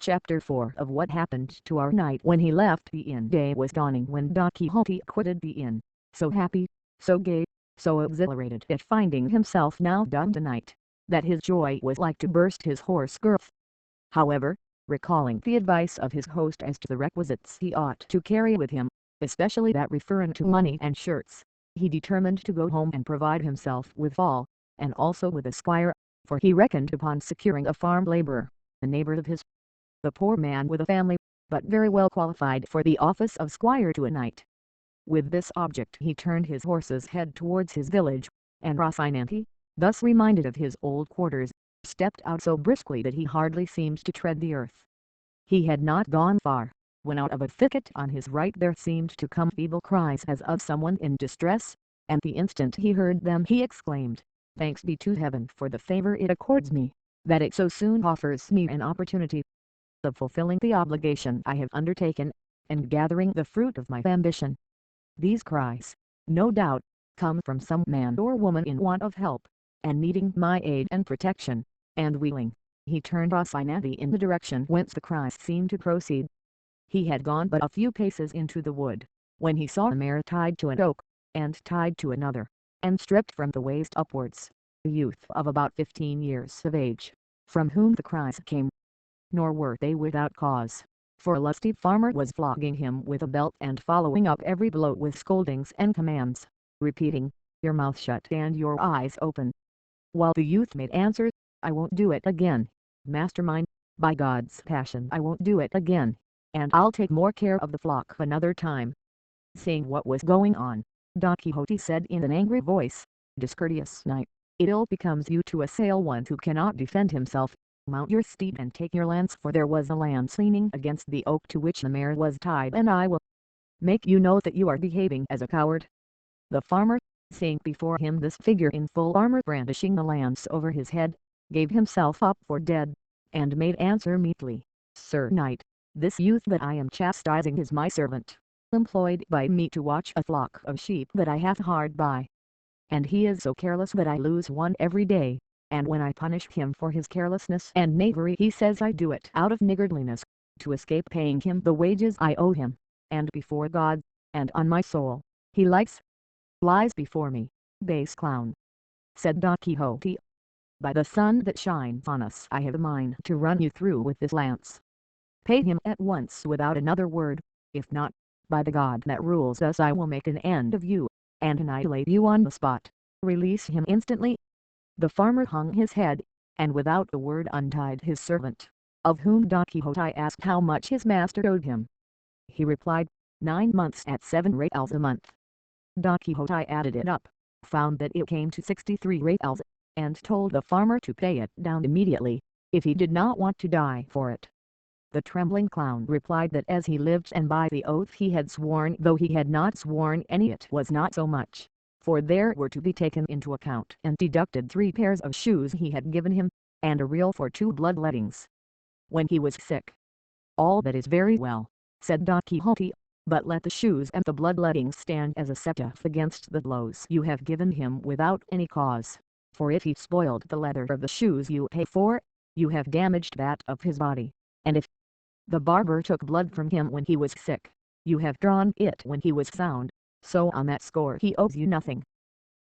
Chapter 4 of What Happened to Our Knight When He Left the Inn. Day was dawning when Don Quixote quitted the inn, so happy, so gay, so exhilarated at finding himself now dubbed a knight, that his joy was like to burst his hoarse girth. However, recalling the advice of his host as to the requisites he ought to carry with him, especially that referring to money and shirts, he determined to go home and provide himself with all, and also with a squire, for he reckoned upon securing a farm laborer, a neighbor of his. The poor man with a family, but very well qualified for the office of squire to a knight. With this object he turned his horse's head towards his village, and Rocinante, thus reminded of his old quarters, stepped out so briskly that he hardly seemed to tread the earth. He had not gone far, when out of a thicket on his right there seemed to come feeble cries as of someone in distress, and the instant he heard them he exclaimed, "Thanks be to heaven for the favor it accords me, that it so soon offers me an opportunity of fulfilling the obligation I have undertaken, and gathering the fruit of my ambition." These cries, no doubt, come from some man or woman in want of help, and needing my aid and protection, and wheeling, he turned Rocinante in the direction whence the cries seemed to proceed. He had gone but a few paces into the wood, when he saw a mare tied to an oak, and tied to another, and stripped from the waist upwards, a youth of about 15 years of age, from whom the cries came. Nor were they without cause, for a lusty farmer was flogging him with a belt and following up every blow with scoldings and commands, repeating, "Your mouth shut and your eyes open," while the youth made answer, "I won't do it again, master mine, by God's passion I won't do it again, and I'll take more care of the flock another time." Seeing what was going on, Don Quixote said in an angry voice, "Discourteous knight, it ill becomes you to assail one who cannot defend himself. Mount your steed and take your lance," for there was a lance leaning against the oak to which the mare was tied, "and I will make you know that you are behaving as a coward." The farmer, seeing before him this figure in full armor brandishing the lance over his head, gave himself up for dead, and made answer meekly, "Sir Knight, this youth that I am chastising is my servant, employed by me to watch a flock of sheep that I have hard by. And he is so careless that I lose one every day, and when I punish him for his carelessness and knavery he says I do it out of niggardliness, to escape paying him the wages I owe him, and before God, and on my soul, he lies before me, base clown." Said Don Quixote, "By the sun that shines on us I have a mind to run you through with this lance. Pay him at once without another word, if not, by the God that rules us I will make an end of you, and annihilate you on the spot. Release him instantly." The farmer hung his head, and without a word untied his servant, of whom Don Quixote asked how much his master owed him. He replied, 9 months at 7 reals a month. Don Quixote added it up, found that it came to 63 reals, and told the farmer to pay it down immediately, if he did not want to die for it. The trembling clown replied that as he lived and by the oath he had sworn, though he had not sworn any, it was not so much, for there were to be taken into account and deducted 3 pairs of shoes he had given him, and a real for 2 bloodlettings, when he was sick. "All that is very well," said Don Quixote, "but let the shoes and the bloodlettings stand as a step against the blows you have given him without any cause, for if he spoiled the leather of the shoes you pay for, you have damaged that of his body, and if the barber took blood from him when he was sick, you have drawn it when he was sound, so on that score he owes you nothing.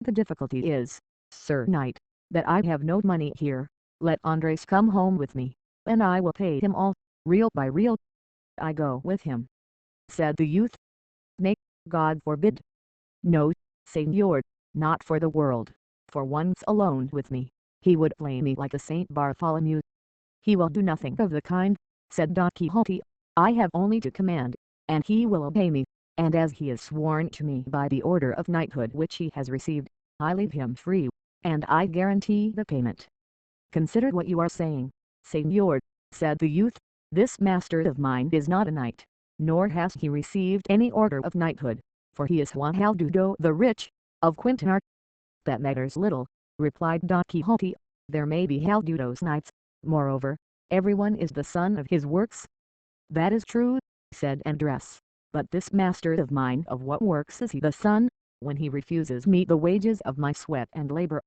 The difficulty is, Sir Knight, that I have no money here. Let Andres come home with me, and I will pay him all, real by real." "I go with him," said the youth. "Nay, God forbid. No, señor, not for the world, for once alone with me, he would flay me like a Saint Bartholomew." "He will do nothing of the kind," said Don Quixote. "I have only to command, and he will obey me, and as he is sworn to me by the order of knighthood which he has received, I leave him free, and I guarantee the payment." "Consider what you are saying, señor," said the youth. "This master of mine is not a knight, nor has he received any order of knighthood, for he is Juan Haldudo the Rich, of Quintanar." "That matters little," replied Don Quixote. "There may be Haldudos knights, moreover, everyone is the son of his works." "That is true," said Andres, "but this master of mine, of what works is he the son, when he refuses me the wages of my sweat and labor?"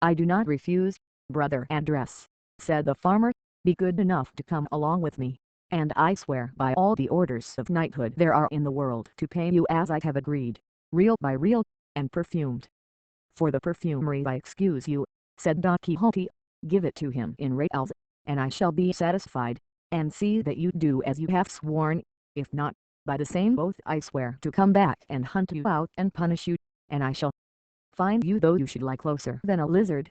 "I do not refuse, brother Andres," said the farmer. "Be good enough to come along with me, and I swear by all the orders of knighthood there are in the world to pay you as I have agreed, real by real, and perfumed. For the perfumery I excuse you, said Don Quixote, give it to him in reals, and I shall be satisfied, and see that you do as you have sworn. If not, by the same oath I swear to come back and hunt you out and punish you, and I shall find you though you should lie closer than a lizard.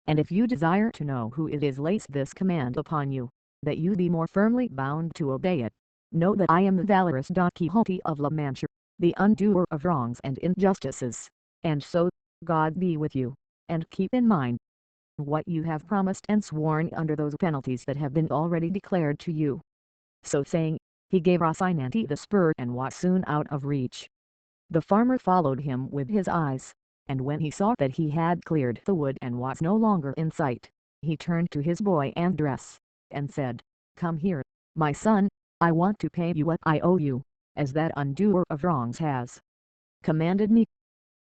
And if you desire to know who it is lays this command upon you, that you be more firmly bound to obey it, know that I am the valorous Don Quixote of La Mancha, the undoer of wrongs and injustices, and so, God be with you, and keep in mind what you have promised and sworn under those penalties that have been already declared to you. So saying, he gave Rocinante the spur and was soon out of reach. The farmer followed him with his eyes, and when he saw that he had cleared the wood and was no longer in sight, he turned to his boy Andres, and said, "Come here, my son, I want to pay you what I owe you, as that undoer of wrongs has commanded me."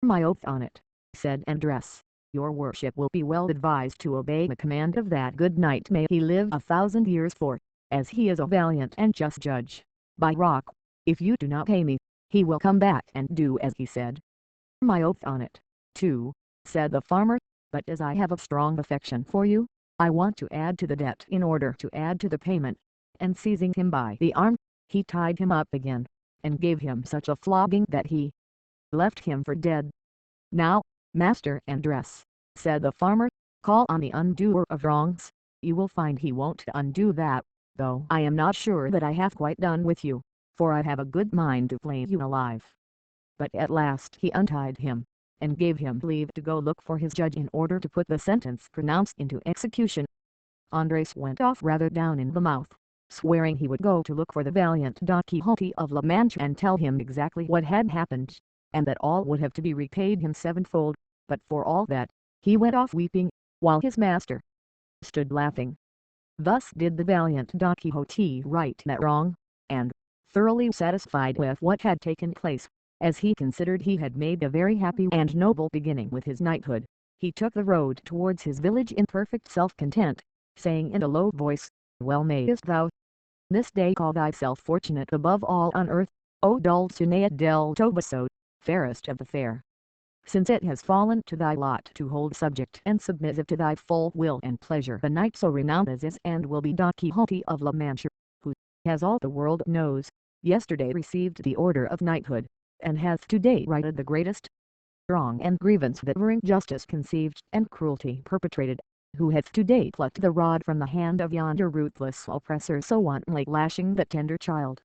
"My oath on it," said Andres, "your worship will be well advised to obey the command of that good knight, may he live 1,000 years, for, as he is a valiant and just judge, by rock, if you do not pay me, he will come back and do as he said." "My oath on it, too," said the farmer, "but as I have a strong affection for you, I want to add to the debt in order to add to the payment," and seizing him by the arm, he tied him up again, and gave him such a flogging that he left him for dead. "Now, Master Andres," said the farmer, "call on the undoer of wrongs, you will find he won't undo that, though I am not sure that I have quite done with you, for I have a good mind to flay you alive." But at last he untied him, and gave him leave to go look for his judge in order to put the sentence pronounced into execution. Andres went off rather down in the mouth, swearing he would go to look for the valiant Don Quixote of La Mancha and tell him exactly what had happened, and that all would have to be repaid him sevenfold, but for all that, he went off weeping, while his master stood laughing. Thus did the valiant Don Quixote right that wrong, and, thoroughly satisfied with what had taken place, as he considered he had made a very happy and noble beginning with his knighthood, he took the road towards his village in perfect self-content, saying in a low voice, "Well mayest thou this day call thyself fortunate above all on earth, O Dulcinea del Toboso, fairest of the fair, since it has fallen to thy lot to hold subject and submissive to thy full will and pleasure a knight so renowned as is and will be Don Quixote of La Mancha, who, as all the world knows, yesterday received the order of knighthood, and hath today righted the greatest wrong and grievance that ever injustice conceived and cruelty perpetrated, who hath today plucked the rod from the hand of yonder ruthless oppressor so wantonly lashing that tender child."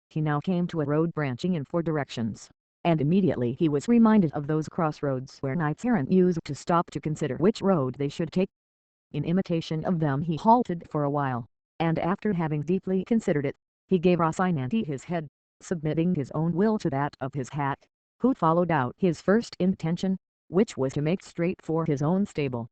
He now came to a road branching in 4 directions, and immediately he was reminded of those crossroads where knights errant used to stop to consider which road they should take. In imitation of them he halted for a while, and after having deeply considered it, he gave Rocinante his head, submitting his own will to that of his hack, who followed out his first intention, which was to make straight for his own stable.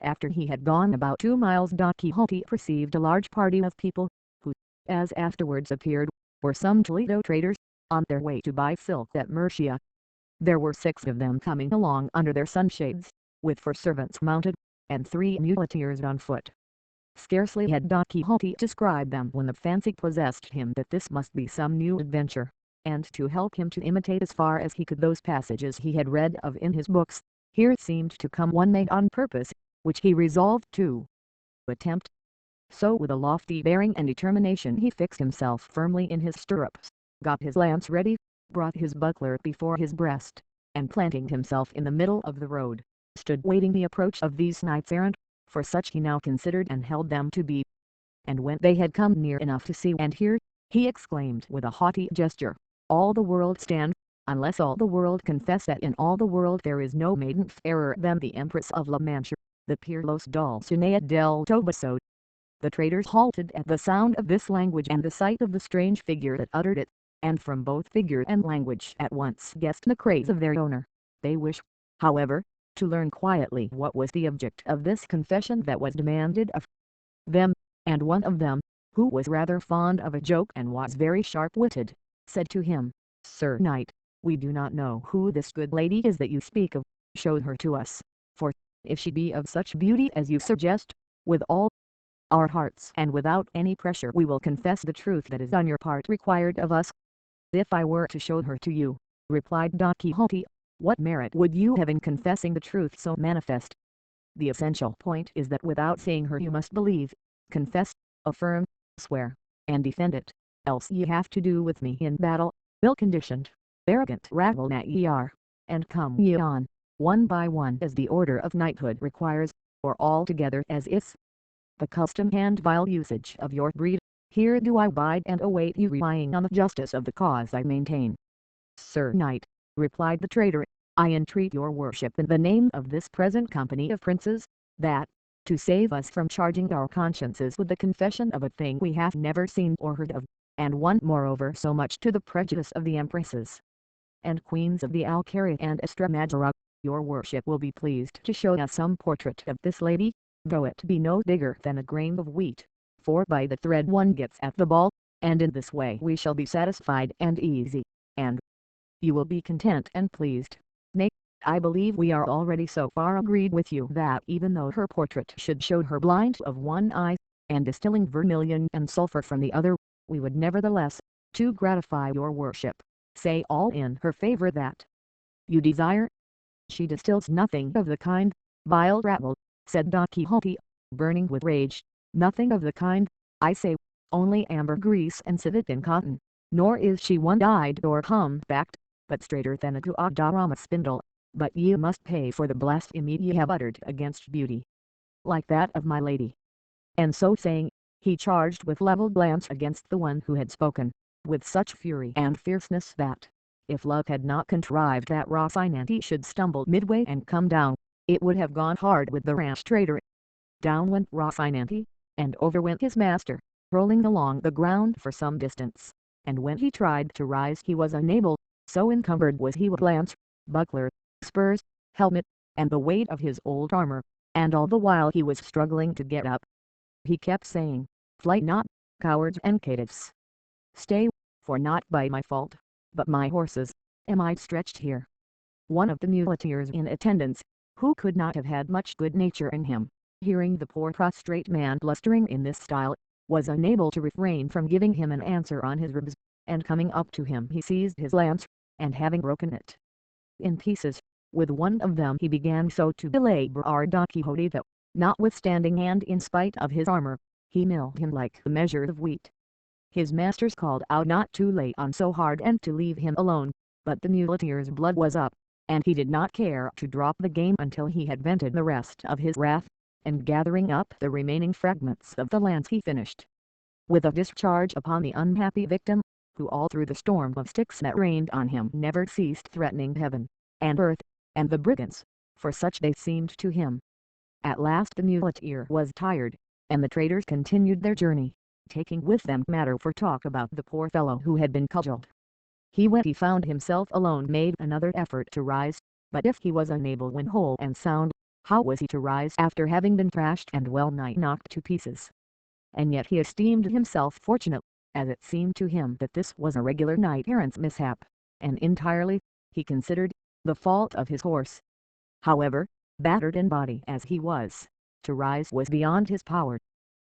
After he had gone about 2 miles Don Quixote perceived a large party of people, who, as afterwards appeared, were some Toledo traders, on their way to buy silk at Murcia. There were 6 of them coming along under their sunshades, with 4 servants mounted, and 3 muleteers on foot. Scarcely had Don Quixote described them when the fancy possessed him that this must be some new adventure, and to help him to imitate as far as he could those passages he had read of in his books, here seemed to come one made on purpose, which he resolved to attempt. So with a lofty bearing and determination he fixed himself firmly in his stirrups, got his lance ready, brought his buckler before his breast, and planting himself in the middle of the road, stood waiting the approach of these knights errant, for such he now considered and held them to be. And when they had come near enough to see and hear, he exclaimed with a haughty gesture, "All the world stand, unless all the world confess that in all the world there is no maiden fairer than the Empress of La Mancha, the peerless Dulcinea del Toboso." The traders halted at the sound of this language and the sight of the strange figure that uttered it, and from both figure and language at once guessed the craze of their owner. They wished, however, to learn quietly what was the object of this confession that was demanded of them, and one of them, who was rather fond of a joke and was very sharp-witted, said to him, "Sir Knight, we do not know who this good lady is that you speak of. Show her to us, for, if she be of such beauty as you suggest, with all our hearts, and without any pressure we will confess the truth that is on your part required of us." "If I were to show her to you," replied Don Quixote, "what merit would you have in confessing the truth so manifest? The essential point is that without seeing her you must believe, confess, affirm, swear, and defend it, else ye have to do with me in battle, ill-conditioned, arrogant rabble that ye are, and come ye on, one by one as the order of knighthood requires, or all together as is the custom and vile usage of your breed. Here do I bide and await you, relying on the justice of the cause I maintain." "Sir Knight," replied the traitor, "I entreat your worship in the name of this present company of princes, that, to save us from charging our consciences with the confession of a thing we have never seen or heard of, and one moreover so much to the prejudice of the empresses and queens of the Alcaria and Estremadura, your worship will be pleased to show us some portrait of this lady, though it be no bigger than a grain of wheat, for by the thread one gets at the ball, and in this way we shall be satisfied and easy, and you will be content and pleased. Nay, I believe we are already so far agreed with you that even though her portrait should show her blind of one eye, and distilling vermilion and sulphur from the other, we would nevertheless, to gratify your worship, say all in her favor that you desire." "She distills nothing of the kind, vile rabble," said Don Quixote, burning with rage, "nothing of the kind, I say, only ambergris and civet and cotton, nor is she one-eyed or hump-backed, but straighter than a guadarrama spindle, but ye must pay for the blasphemy ye have uttered against beauty, like that of my lady." And so saying, he charged with levelled lance against the one who had spoken, with such fury and fierceness that, if luck had not contrived that Rocinante should stumble midway and come down, it would have gone hard with the rash traitor. Down went Rocinante, and over went his master, rolling along the ground for some distance, and when he tried to rise he was unable, so encumbered was he with lance, buckler, spurs, helmet, and the weight of his old armor, and all the while he was struggling to get up, he kept saying, "Flight not, cowards and caitiffs! Stay, for not by my fault, but my horses, am I stretched here." One of the muleteers in attendance, who could not have had much good nature in him, hearing the poor prostrate man blustering in this style, was unable to refrain from giving him an answer on his ribs, and coming up to him he seized his lance, and having broken it in pieces, with one of them he began so to belabor our Don Quixote that, notwithstanding and in spite of his armor, he milled him like the measure of wheat. His masters called out not to lay on so hard and to leave him alone, but the muleteer's blood was up, and he did not care to drop the game until he had vented the rest of his wrath, and gathering up the remaining fragments of the lance he finished with a discharge upon the unhappy victim, who all through the storm of sticks that rained on him never ceased threatening heaven, and earth, and the brigands, for such they seemed to him. At last the muleteer was tired, and the traders continued their journey, taking with them matter for talk about the poor fellow who had been cudgelled. When he found himself alone made another effort to rise, but if he was unable when whole and sound, how was he to rise after having been thrashed and well nigh knocked to pieces? And yet he esteemed himself fortunate, as it seemed to him that this was a regular knight-errant's mishap, and entirely, he considered, the fault of his horse. However, battered in body as he was, to rise was beyond his power,